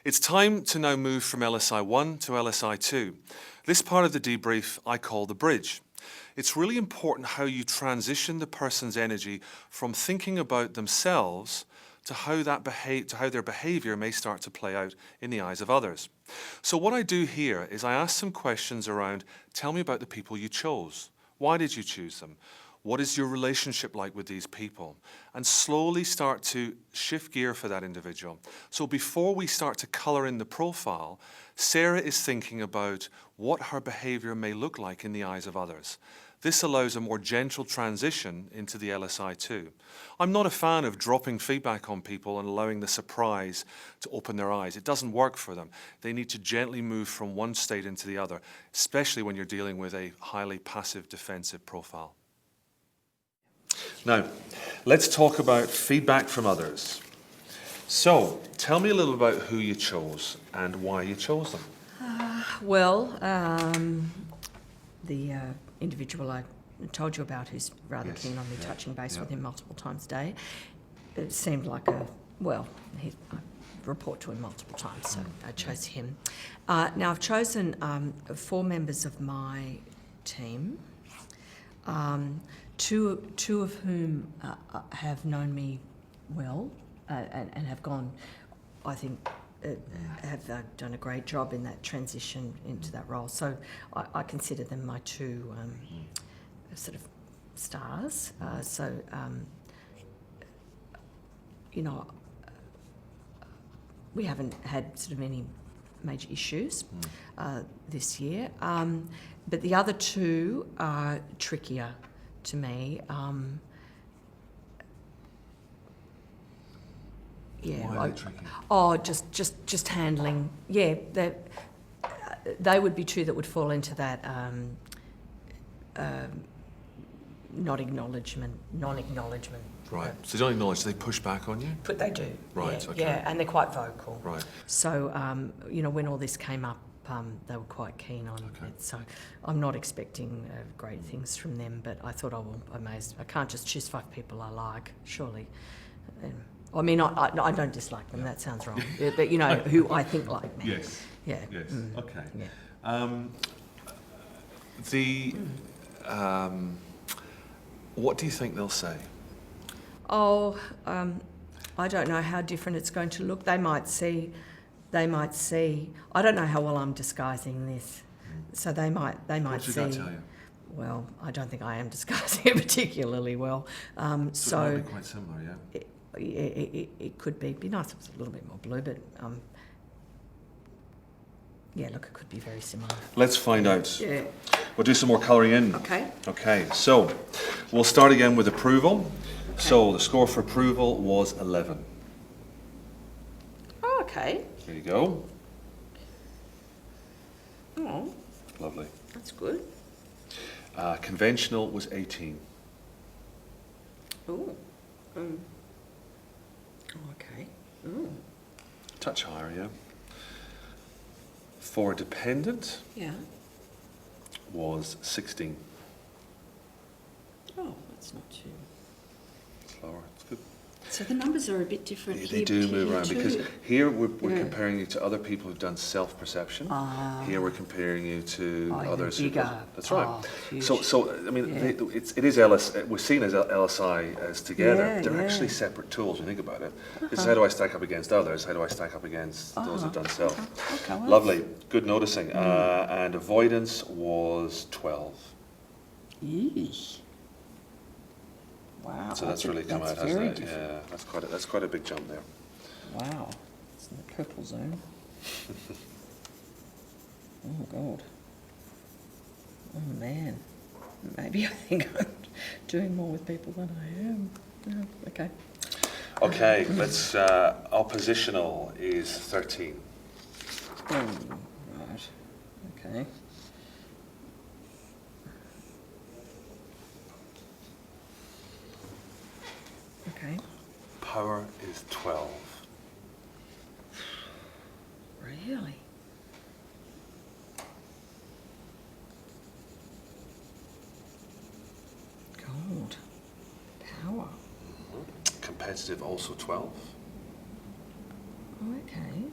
It's time to now move from LSI 1 to LSI 2. This part of the debrief I call the bridge. It's really important how you transition the person's energy from thinking about themselves to how their behavior may start to play out in the eyes of others. So what I do here is I ask some questions around, tell me about the people you chose. Why did you choose them? What is your relationship like with these people? And slowly start to shift gear for that individual. So before we start to color in the profile, Sarah is thinking about what her behavior may look like in the eyes of others. This allows a more gentle transition into the LSI2. I'm not a fan of dropping feedback on people and allowing the surprise to open their eyes. It doesn't work for them. They need to gently move from one state into the other, especially when you're dealing with a highly passive defensive profile. Now, let's talk about feedback from others. So, tell me a little about who you chose and why you chose them. The individual I told you about, who's rather keen on me touching base with him multiple times a day, it seemed like I report to him multiple times, so I chose him. Now, I've chosen 4 members of my team. Two of whom have known me well and have gone, I think, have done a great job in that transition into that role. So I consider them my 2 sort of stars. We haven't had sort of any major issues this year. But the other 2 are trickier to me. Why are they tricky? Just handling. Yeah, they would be 2 that would fall into that non-acknowledgement. Right. So they don't acknowledge, they push back on you? But they do. Right. Yeah, okay. yeah, and they're quite vocal. Right. So when all this came up, they were quite keen on it. So I'm not expecting great things from them, but I thought I can't just choose 5 people I like, surely. I mean, I don't dislike them. That sounds wrong. But who I think like me. Yes. Yeah. Yes. Okay. Yeah. What do you think they'll say? I don't know how different it's going to look. They might see. I don't know how well I'm disguising this, so they might see. What did that tell you? Well, I don't think I am disguising it particularly well. So it might be quite similar, yeah. It could be. It'd be nice if it was a little bit more blue, but it could be very similar. Let's find out. Yeah. We'll do some more colouring in. Okay. Okay, so we'll start again with approval. Okay. So the score for approval was 11. Oh, okay. There you go. Oh. Lovely. That's good. Conventional was 18. Oh. Okay. Oh. Touch higher, yeah. For dependent was 16. Oh, that's not too... Slower, it's good. So the numbers are a bit different here. They do move around too. because here we're comparing you to other people who've done self-perception. Here we're comparing you to others who... That's right. So I mean, it is LSI. We're seen as LSI as together. They're actually separate tools. When you think about it. This is how do I stack up against others? How do I stack up against those who've done self? Okay, well, lovely. Good noticing. And avoidance was 12. Yeesh. Wow. So that's really come out, hasn't it? Yeah, that's quite a big jump there. Wow. It's in the purple zone. Oh, God. Oh, man. Maybe I think I'm doing more with people than I am. Oh, okay. Okay, let's, oppositional is 13. Oh, right. Okay. Okay. Power is 12. Really? God. Power. Competitive also 12. Oh, okay.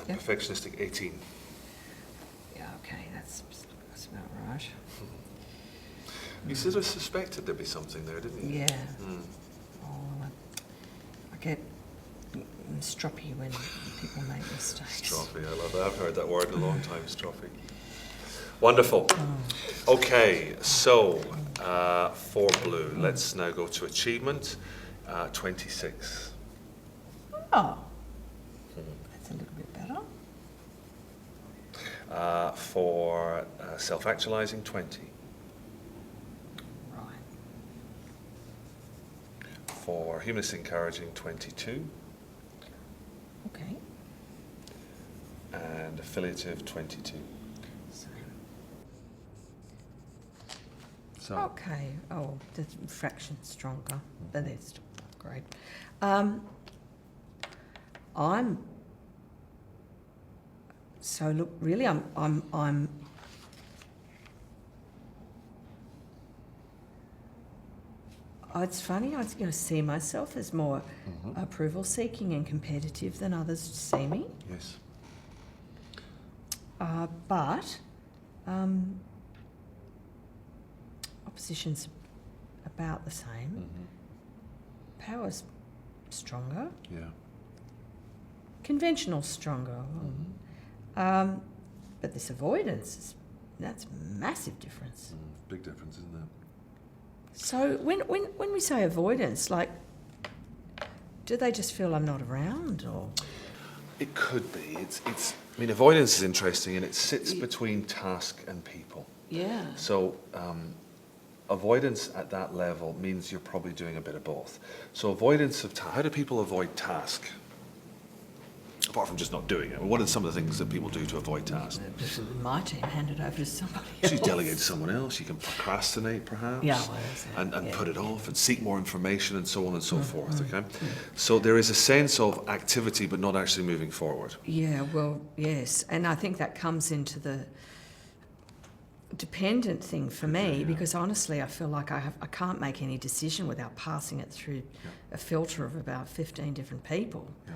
Yep. Perfectionistic 18. Yeah, okay, that's about right. You sort of suspected there'd be something there, didn't you? Yeah. Mm. Oh, I get stroppy when people make mistakes. Stroppy, I love that. I've heard that word in a long time, stroppy. Wonderful. Okay, so for blue, let's now go to achievement, 26. Oh, that's a little bit better. For self-actualizing, 20. Right. For humanist encouraging, 22. Okay. And affiliative, 22. Same. So, Okay. Oh, the fraction stronger, but that's still not great. I'm. So look, really, I'm. Oh, it's funny. I was going to see myself as more approval-seeking and competitive than others see me. yes. But opposition's about the same. Power's stronger. Yeah. Conventional's stronger. But this avoidance, that's a massive difference. Big difference, isn't it? So when we say avoidance, like, do they just feel I'm not around, or? It could be. It's. I mean, avoidance is interesting, and it sits between task and people. Yeah. So, avoidance at that level means you're probably doing a bit of both. So, avoidance of how do people avoid task? Apart from just not doing it, what are some of the things that people do to avoid task? My team hand it over to somebody So you else. delegate to someone else. You can procrastinate, perhaps. Yeah, well, that's it. And Yeah. put it off and seek more information and so on and so forth. Okay. So there is a sense of activity, but not actually moving forward. Yeah, well, yes. And I think that comes into the dependent thing for me, because honestly I feel like I can't make any decision without passing it through a filter of about 15 different people. Yeah.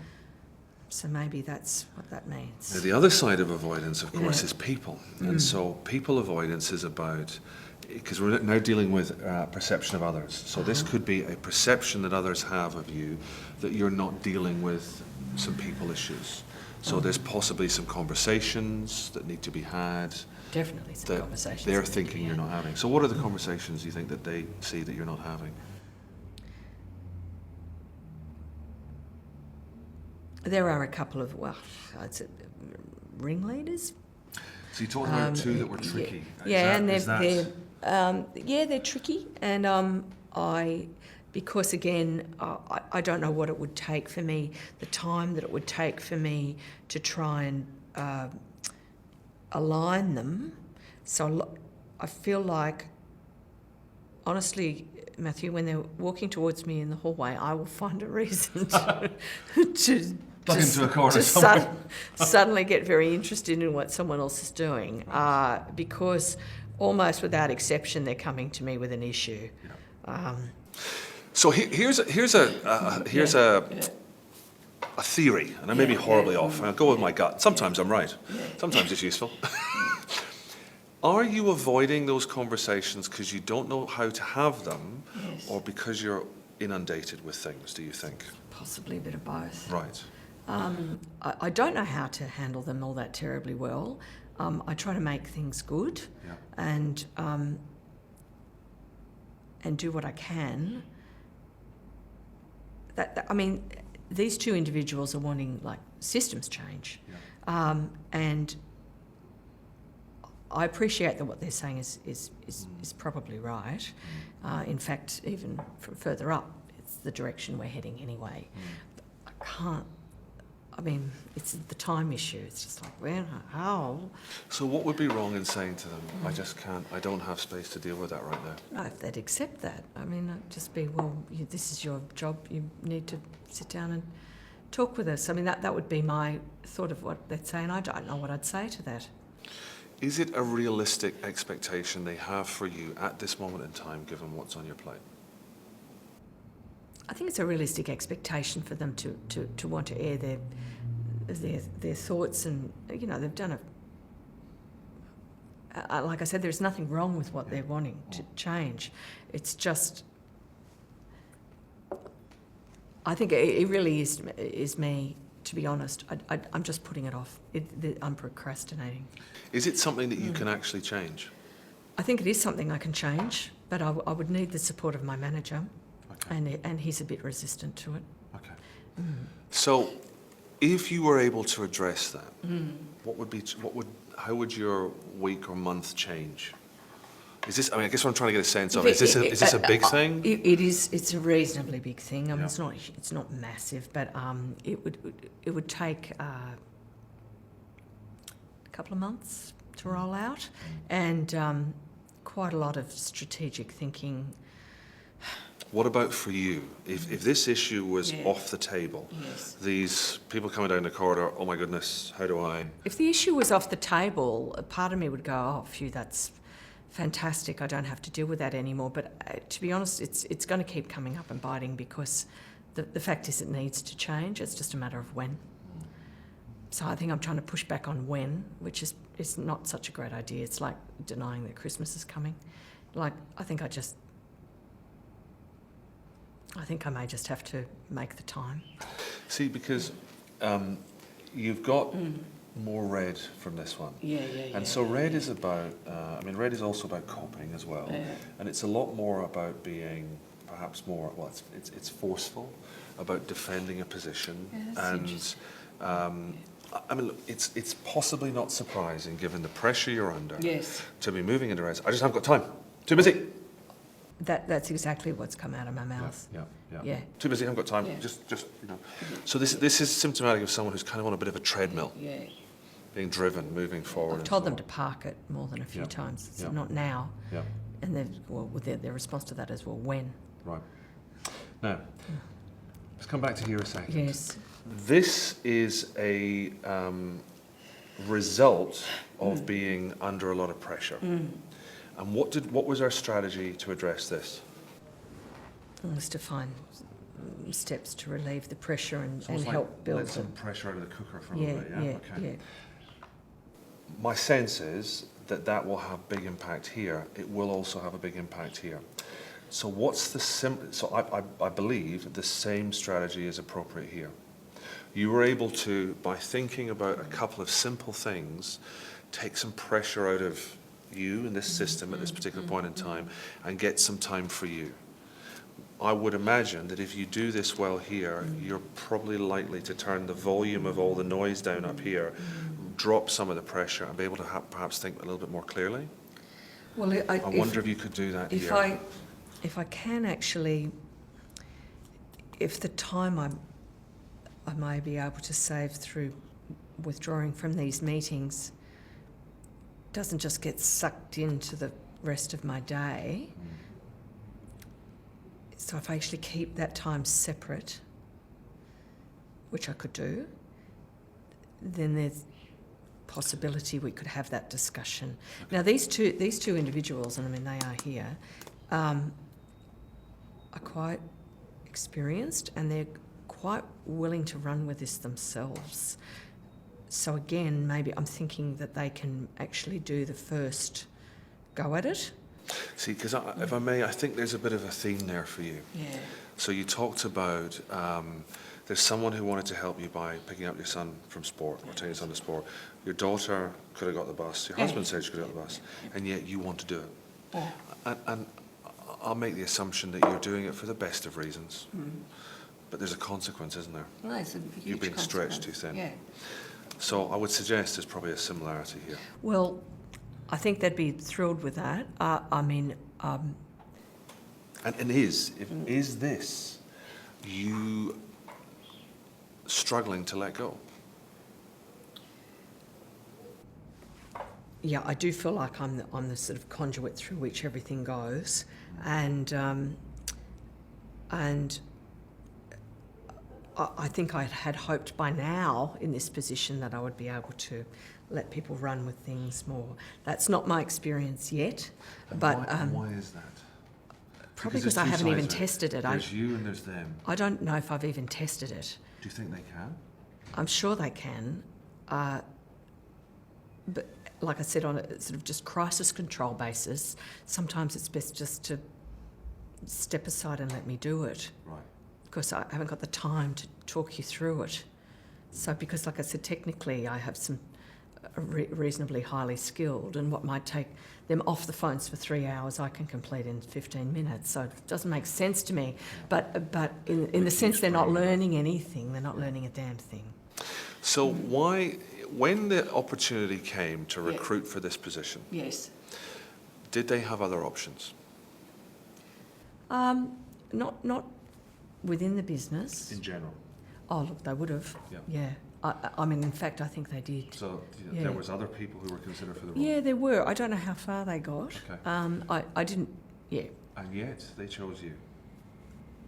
So maybe that's what that means. Now, the other side of avoidance, of course, Yeah. is people. And so people avoidance is about, because we're now dealing with perception of others. So this could be a perception that others have of you that you're not dealing with some people issues. So there's possibly some conversations that need to be had Definitely some that conversations. they're that need to thinking be you're had. not having. So what are the conversations you think that they see that you're not having? There are a couple of, well, I'd say ringleaders. So you talked about two that were tricky. Yeah, and they're tricky, and because again, I don't know what it would take for me, the time that it would take for me to try and align them. So I feel like, honestly, Matthew, when they're walking towards me in the hallway, I will find a reason to Plug into a corner somewhere. Suddenly get very interested in what someone else is doing, because almost without exception they're coming to me with an issue. Yeah. So here's a theory, and I may be horribly off. I'll go with my gut. Sometimes I'm right. Sometimes it's useful. Are you avoiding those conversations because you don't know how to have them, or because you're inundated with things, do you think? Possibly a bit of both. Right. I don't know how to handle them all that terribly well. I try to make things good, and do what I can. I mean, these two individuals are wanting like systems change, and I appreciate that what they're saying is probably right. In fact, even from further up, it's the direction we're heading anyway. I can't. I mean, it's the time issue. It's just like, when, how? So what would be wrong in saying to them, I just can't, I don't have space to deal with that right now? No, if they'd accept that. I mean, I'd just be, well, this is your job. You need to sit down and talk with us. I mean, that would be my thought of what they'd say, and I don't know what I'd say to that. Is it a realistic expectation they have for you at this moment in time, given what's on your plate? I think it's a realistic expectation for them to want to air their thoughts, and they've done like I said, there's nothing wrong with what they're wanting to change. It's just, I think it really is me. To be honest, I'm just putting it off. I'm procrastinating. Is it something that you can actually change? I think it is something I can change, but I would need the support of my manager, and he's a bit resistant to it. Okay. So, if you were able to address that, how would your week or month change? Is this? I mean, I guess what I'm trying to get a sense of is this a big thing? It is. It's a reasonably big thing. I mean, it's not massive, but it would take a couple of months to roll out, and quite a lot of strategic thinking. What about for you? If this issue was off the table, these people coming down the corridor, oh my goodness, how do I? If the issue was off the table, a part of me would go, oh, phew, that's fantastic. I don't have to deal with that anymore. But to be honest, it's going to keep coming up and biting, because the fact is it needs to change. It's just a matter of when. So I think I'm trying to push back on when, which is not such a great idea. It's like denying that Christmas is coming. Like, I think I may just have to make the time. See, because you've got more red from this one. And so red is about, red is also about coping as well. Yeah. And it's a lot more about being perhaps more, it's forceful, about defending a position. And look, it's possibly not surprising, given the pressure you're under, to be moving into red. I just haven't got time. Too busy. That's exactly what's come out of my mouth. Yeah. Too busy, haven't got time. Just. So this is symptomatic of someone who's kind of on a bit of a treadmill. Being driven, moving forward. I've told them to park it more than a few times. So not now. And their response to that is, well, when? Right. Now, let's come back to here a second. Yes. This is a result of being under a lot of pressure. And what was our strategy to address this? It was to find steps to relieve the pressure and like help build let some pressure out of the cooker for a little bit. Okay. My sense is that will have big impact here. It will also have a big impact here. So what's the So I believe the same strategy is appropriate here. You were able to, by thinking about a couple of simple things, take some pressure out of you in this system at this particular point in time and get some time for you. I would imagine that if you do this well here, you're probably likely to turn the volume of all the noise down up here, drop some of the pressure, and be able to perhaps think a little bit more clearly. Well, I wonder if you could do that here. If I can actually, if the time I may be able to save through withdrawing from these meetings doesn't just get sucked into the rest of my day. So if I actually keep that time separate, which I could do, then there's possibility we could have that discussion. Okay. Now these two individuals, and I mean they are here, are quite experienced, and they're quite willing to run with this themselves. So again, maybe I'm thinking that they can actually do the first go at it. See, because if I may, I think there's a bit of a theme there for you. So you talked about there's someone who wanted to help you by picking up your son from sport, or taking your son to sport. Your daughter could have got the bus. Your husband said she could have got the bus, and yet you want to do it. And I'll make the assumption that you're doing it for the best of reasons. But there's a consequence, isn't there? Well, it's a huge You're being stretched too thin. Yeah. So I would suggest there's probably a similarity here. Well, I think they'd be thrilled with that. And is this you struggling to let go? Yeah, I do feel like I'm the sort of conduit through which everything goes, and I think I had hoped by now in this position that I would be able to let people run with things more. That's not my experience yet. But why is that? Probably because I haven't even tested it. There's you and there's them. I don't know if I've even tested it. Do you think they can? I'm sure they can. But like I said, on a sort of just crisis control basis, sometimes it's best just to step aside and let me do it. Right. Because I haven't got the time to talk you through it. So because, like I said, technically I have some reasonably highly skilled, and what might take them off the phones for 3 hours I can complete in 15 minutes. So it doesn't make sense to me. But in the sense they're not learning anything, they're not learning a damn thing. So why, when the opportunity came to recruit for this position, Yes. did they have other options? Not within the business. In general? Oh, look, they would have. Yeah. Yeah. I mean, in fact, I think they did. So Yeah. there was other people who were considered for the role? Yeah, there were. I don't know how far they got. Okay. I didn't, yeah. And yet they chose you.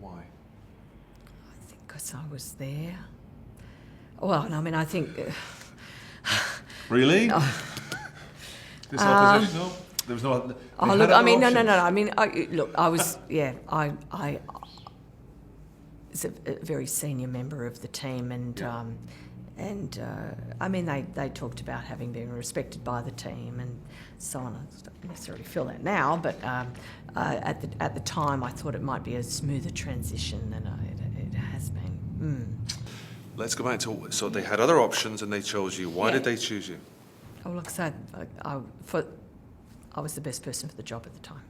Why? I think because I was there. Well, I mean, I think... Really? This opposition? No? There was no... Oh, look, I mean, no. I mean, look, I was, yeah, I was a very senior member of the team, and I mean, they talked about having been respected by the team and so on. I don't necessarily feel that now, but at the time, I thought it might be a smoother transition than it has been. Let's go back to, so they had other options and they chose you. Why did they choose you? Oh, look, so I was the best person for the job at the time.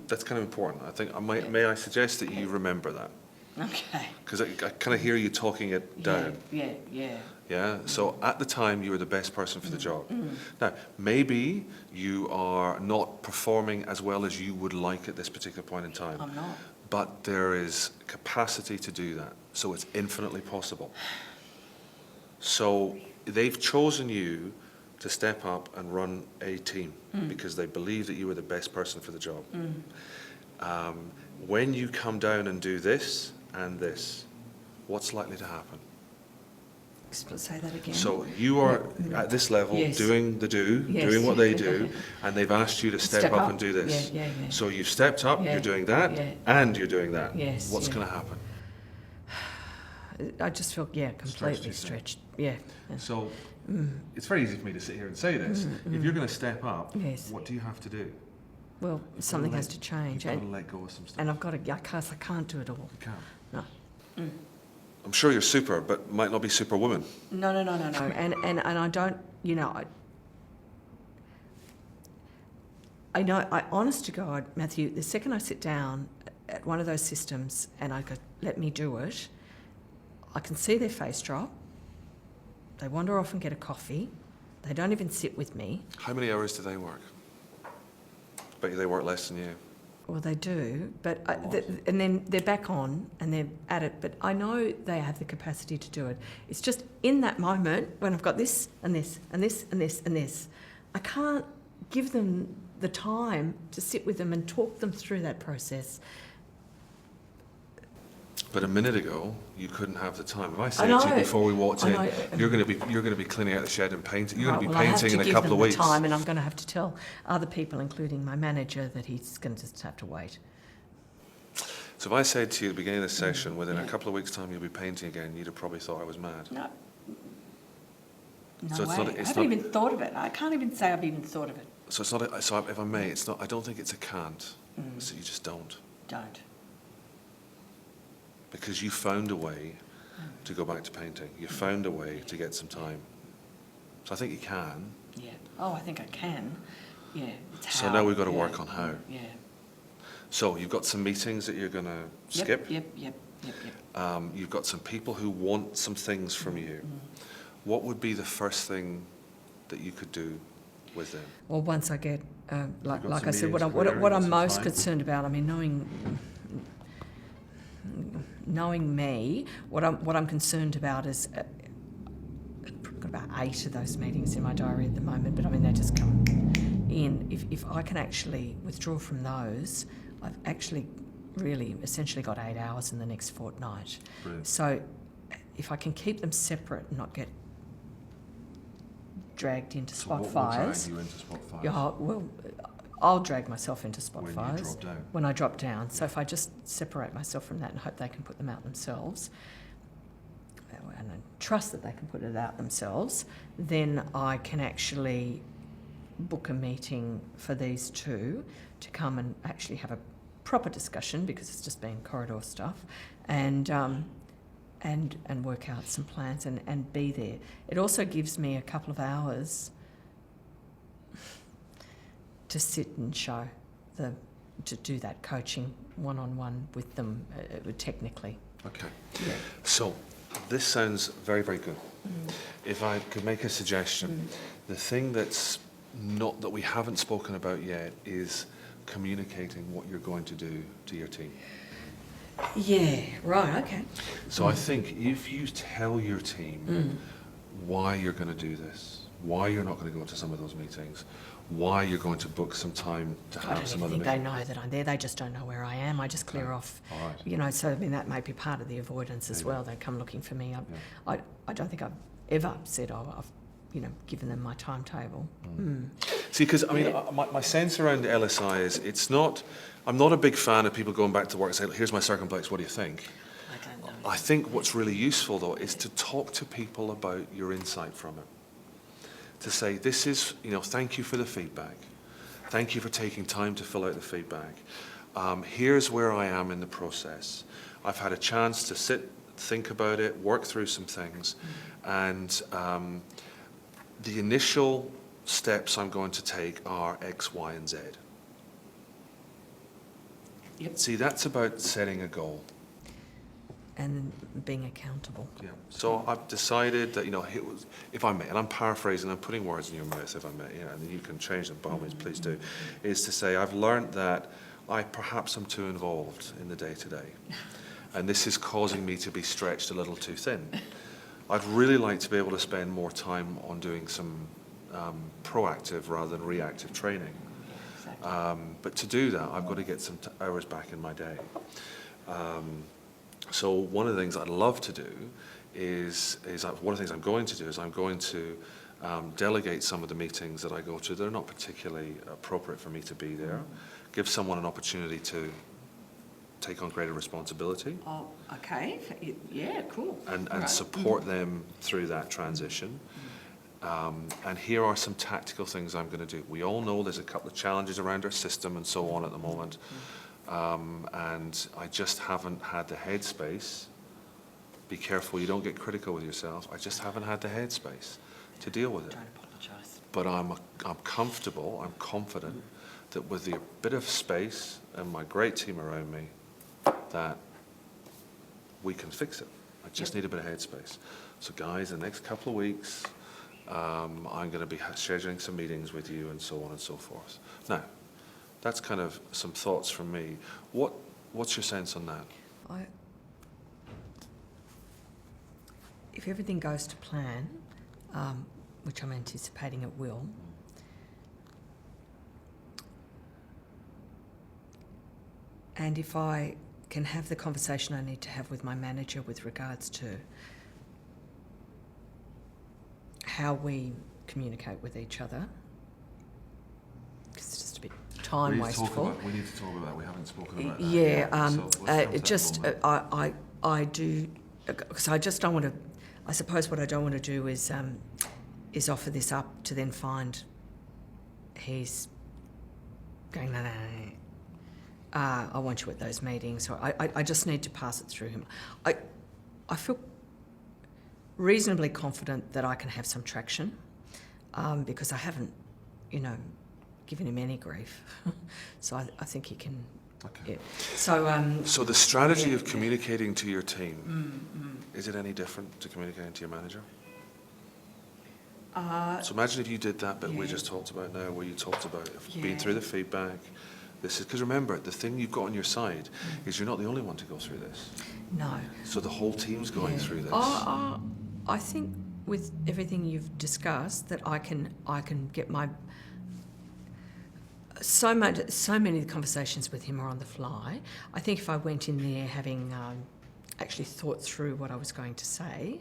That's kind of important. I think, may I suggest that you remember that? Okay. Because I kind of hear you talking it down. Yeah. Yeah, so at the time you were the best person for the job. Now, maybe you are not performing as well as you would like at this particular point in time. I'm not. But there is capacity to do that, so it's infinitely possible. So they've chosen you to step up and run a team because they believe that you are the best person for the job. When you come down and do this and this, what's likely to happen? Say that again. So you are at this level doing doing what they do, and they've asked you to step up and do this. Yeah. So you've stepped up, you're doing that, and you're doing that. Yes. What's going to happen? I just felt, completely stretched. Yeah. So it's very easy for me to sit here and say this. If you're going to step up, what do you have to do? Well, something has to change. You've got to let go of some stuff. And I've got to, I can't do it all. You can't. No. I'm sure you're super, but might not be superwoman. No. And I don't, I know, honest to God, Matthew, the second I sit down at one of those systems and I go, let me do it, I can see their face drop. They wander off and get a coffee. They don't even sit with me. How many hours do they work? Bet you they work less than you. Well, they do, but and then they're back on and they're at it. But I know they have the capacity to do it. It's just in that moment when I've got this and this and this and this and this, I can't give them the time to sit with them and talk them through that process. But a minute ago, you couldn't have the time. If I said to you before we walked in, you're going to be cleaning out the shed and painting. You're going to be painting in a couple of weeks. I have to give them the time, and I'm going to have to tell other people, including my manager, that he's going to just have to wait. So if I said to you at the beginning of the session, within a couple of weeks' time you'll be painting again, you'd have probably thought I was mad. No. No So way. I haven't even thought of it. I can't even say I've even thought of it. So it's not. So if I may, it's not. I don't think it's a can't. So you just don't. Don't. Because you found a way to go back to painting. You found a way to get some time. So I think you can. Yeah. Oh, I think I can. Yeah. It's So how. now we've got to work on how. Yeah. So you've got some meetings that you're going to skip. Yep. You've got some people who want some things from you. What would be the first thing that you could do with them? Well, once I get, like I said, what I'm most concerned about, I mean, knowing me, what I'm concerned about is, I've got about 8 of those meetings in my diary at the moment, but I mean, they just come in. If I can actually withdraw from those, I've actually really essentially got 8 hours in the next fortnight. Brilliant. So if I can keep them separate and not get dragged into spot fires. Drag you into spot fires? Yeah, well, I'll drag myself into spot when fires you drop down. when I drop down. So if I just separate myself from that and hope they can put them out themselves, and trust that they can put it out themselves, then I can actually book a meeting for these two to come and actually have a proper discussion, because it's just been corridor stuff, and work out some plans and be there. It also gives me a couple of hours to sit and show to do that coaching one-on-one with them technically. Okay. Yeah. So this sounds very, very good. If I could make a suggestion, the thing that's not that we haven't spoken about yet is communicating what you're going to do to your team. Yeah, right, okay. So I think if you tell your team why you're going to do this, why you're not going to go to some of those meetings, why you're going to book some time to have some other meetings. I don't think they know that I'm there. They just don't know where I am. I just clear off. All right. You know, so I mean that may be part of the avoidance as well. They come looking for me. I don't think I've ever said, I've given them my timetable. See, because I mean, my sense around LSI is it's not. I'm not a big fan of people going back to work and saying, "Here's my circumplex. What do you think?" I don't know. I think what's really useful though is to talk to people about your insight from it. To say, this is, thank you for the feedback. Thank you for taking time to fill out the feedback. Here's where I am in the process. I've had a chance to sit, think about it, work through some things, and the initial steps I'm going to take are X, Y, and Z. Yep. See, that's about setting a goal. And being accountable. Yeah. So I've decided that, if I may, and I'm paraphrasing, I'm putting words in your mouth if I may, and you can change them, by all means, please do, is to say I've learned that I perhaps am too involved in the day-to-day, and this is causing me to be stretched a little too thin. I'd really like to be able to spend more time on doing some proactive rather than reactive training. Exactly. But to do that, I've got to get some hours back in my day. So one of the things I'd love to do is one of the things I'm going to do is I'm going to delegate some of the meetings that I go to that are not particularly appropriate for me to be there, give someone an opportunity to take on greater responsibility. Oh, okay. Yeah, cool. And support them through that transition. And here are some tactical things I'm going to do. We all know there's a couple of challenges around our system and so on at the moment. And I just haven't had the headspace. Be careful, you don't get critical with yourself. I just haven't had the headspace to deal with it. Don't apologise. But I'm comfortable, I'm confident that with the bit of space and my great team around me, that we can fix it. I just need a bit of headspace. So guys, the next couple of weeks, I'm going to be scheduling some meetings with you and so on and so forth. Now, that's kind of some thoughts from me. What's your sense on that? If everything goes to plan, which I'm anticipating it will, and if I can have the conversation I need to have with my manager with regards to how we communicate with each other, because it's just a bit time wasteful. We need to talk about that. We haven't spoken about that. Yeah, So I do, because I just don't want to. I suppose what I don't want to do is offer this up to then find he's going, no, I want you at those meetings. Or I just need to pass it through him. I feel reasonably confident that I can have some traction, because I haven't, given him any grief. So I think he can. Okay. Yeah. So the strategy of communicating to your team, is it any different to communicating to your manager? So imagine if you did that bit we just talked about now, where you talked about being through the feedback. This is because remember, the thing you've got on your side is you're not the only one to go through this. No. So the whole team's going through this. I think with everything you've discussed, that I can get my. So many of the conversations with him are on the fly. I think if I went in there having actually thought through what I was going to say,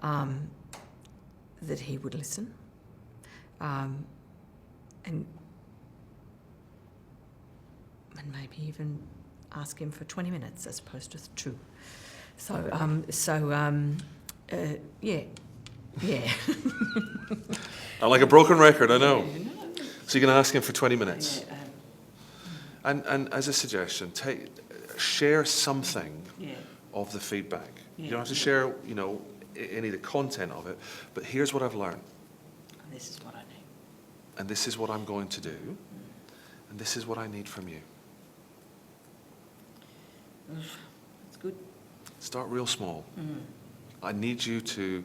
that he would listen, and maybe even ask him for 20 minutes as opposed to 2. Yeah. Yeah. I'm like a broken record, I know. Yeah, no. So you're going to ask him for 20 minutes. Yeah, And as a suggestion, share something yeah. of the feedback. Yeah, You don't have to yeah. share, any of the content of it, but here's what I've learned, And this is what I need. and this is what I'm going to do, and this is what I need from you. That's good. Start real small. I need you to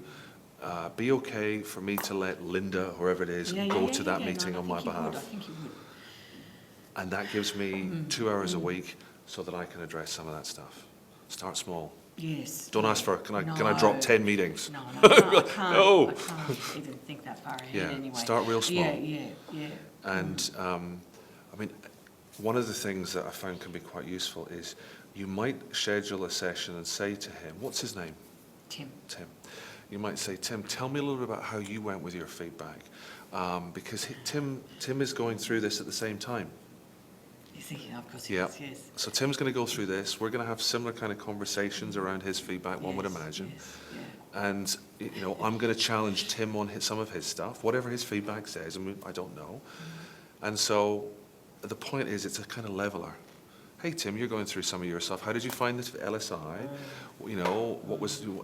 be okay for me to let Linda, whoever it is, go to that meeting on my behalf. I think you would. And that gives me 2 hours a week so that I can address some of that stuff. Start small. Yes. Don't ask for, can I drop 10 meetings? No, I can't. No. I can't even think that far ahead Yeah, anyway. start real small. Yeah. And I mean, one of the things that I found can be quite useful is you might schedule a session and say to him, what's his name? Tim. You might say, Tim, tell me a little bit about how you went with your feedback. Because Tim is going through this at the same time. Is he? Of course he Yeah. is, yes. So Tim's going to go through this. We're going to have similar kind of conversations around his feedback, one would imagine. Yes, yeah. And, I'm going to challenge Tim on some of his stuff, whatever his feedback says. I mean, I don't know. And so the point is, it's a kind of leveler. Hey, Tim, you're going through some of your stuff. How did you find this LSI?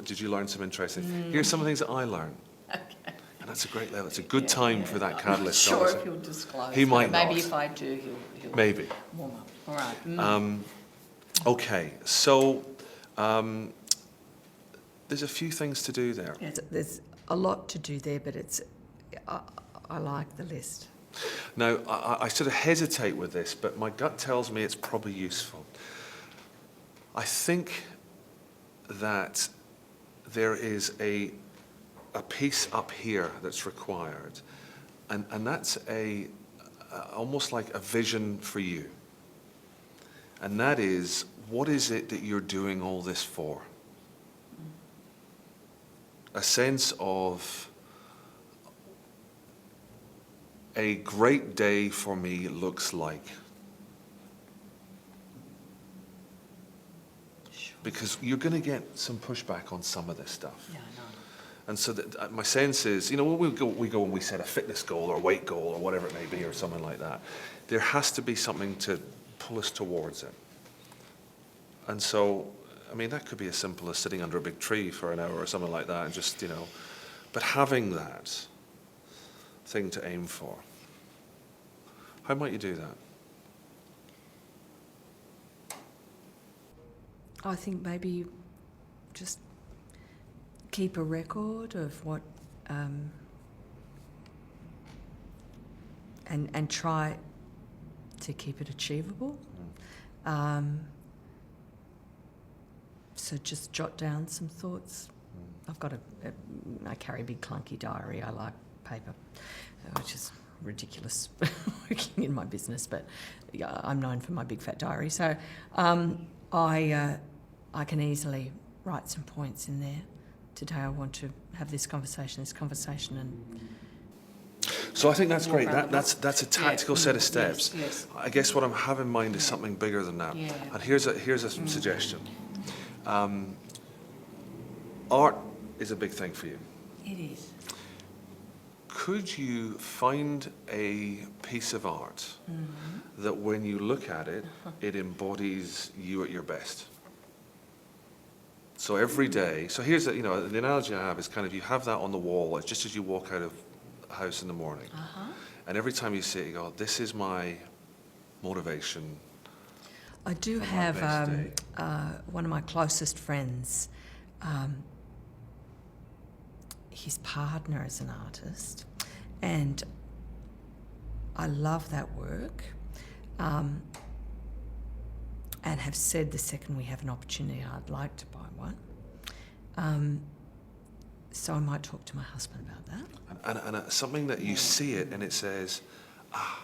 Did you learn some interesting? Here's some of the things that I learned. Okay. And that's a great level. It's a good time for that catalyst. I'm not sure if conversation. he'll disclose. He might Maybe not. if I do, he'll Maybe. warm up. All right. Okay, so there's a few things to do there. Yeah, there's a lot to do there, but I like the list. Now, I sort of hesitate with this, but my gut tells me it's probably useful. I think that there is a piece up here that's required, and that's almost like a vision for you. And that is, what is it that you're doing all this for? A sense of a great day for me looks like. Sure. Because you're going to get some pushback on some of this stuff. Yeah, I know. And so my sense is, when we go and we set a fitness goal or a weight goal or whatever it may be or something like that, there has to be something to pull us towards it. And so, I mean, that could be as simple as sitting under a big tree for an hour or something like that and just, but having that thing to aim for. How might you do that? I think maybe just keep a record of what, and try to keep it achievable. So just jot down some thoughts. I've got I carry a big clunky diary. I like paper, which is ridiculous working in my business, but yeah, I'm known for my big fat diary. So I can easily write some points in there. Today I want to have this conversation, and So I think that's great. around the That's a tactical set of steps. Yes. I guess what I'm having in mind is something bigger than that. Yeah. And here's a suggestion. Art is a big thing for you. It is. Could you find a piece of art that when you look at it, it embodies you at your best? So every day, so here's the analogy I have is kind of you have that on the wall just as you walk out of the house in the morning. And every time you see it, you go, this is my motivation. I do for my have best day. one of my closest friends. His partner is an artist, and I love that work, and have said the second we have an opportunity I'd like to buy one. So I might talk to my husband about that. And something that you see it and it says,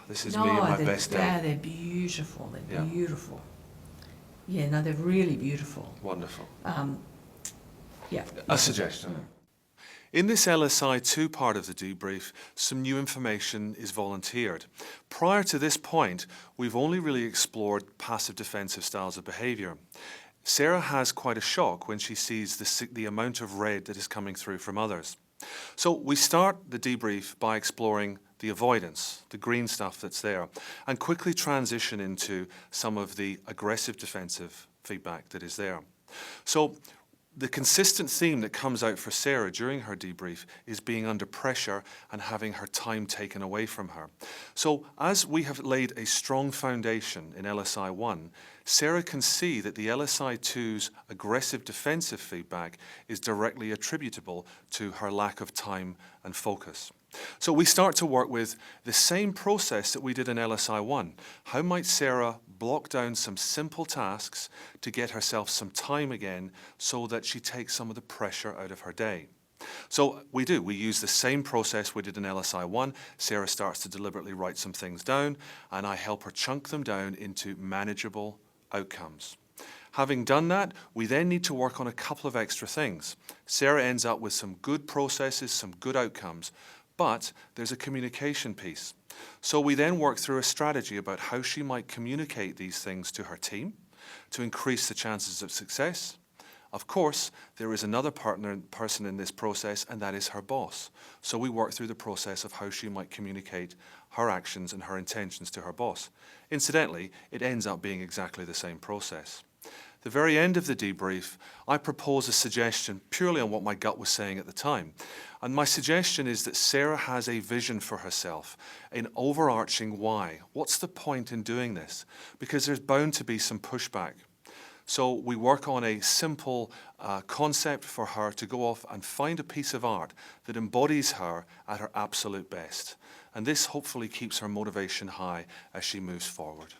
this is me on my best day. Yeah, they're beautiful. They're Yeah. beautiful. Yeah, no, they're really beautiful. Wonderful. Yeah. A suggestion. In this LSI 2 part of the debrief, some new information is volunteered. Prior to this point, we've only really explored passive defensive styles of behaviour. Sarah has quite a shock when she sees the amount of red that is coming through from others. So we start the debrief by exploring the avoidance, the green stuff that's there, and quickly transition into some of the aggressive defensive feedback that is there. So the consistent theme that comes out for Sarah during her debrief is being under pressure and having her time taken away from her. So as we have laid a strong foundation in LSI 1, Sarah can see that the LSI 2's aggressive defensive feedback is directly attributable to her lack of time and focus. So we start to work with the same process that we did in LSI 1. How might Sarah block down some simple tasks to get herself some time again so that she takes some of the pressure out of her day? So we use the same process we did in LSI 1. Sarah starts to deliberately write some things down, and I help her chunk them down into manageable outcomes. Having done that, we then need to work on a couple of extra things. Sarah ends up with some good processes, some good outcomes, but there's a communication piece. So we then work through a strategy about how she might communicate these things to her team to increase the chances of success. Of course, there is another person in this process, and that is her boss. So we work through the process of how she might communicate her actions and her intentions to her boss. Incidentally, it ends up being exactly the same process. The very end of the debrief, I propose a suggestion purely on what my gut was saying at the time. And my suggestion is that Sarah has a vision for herself, an overarching why. What's the point in doing this? Because there's bound to be some pushback. So we work on a simple concept for her to go off and find a piece of art that embodies her at her absolute best. And this hopefully keeps her motivation high as she moves forward.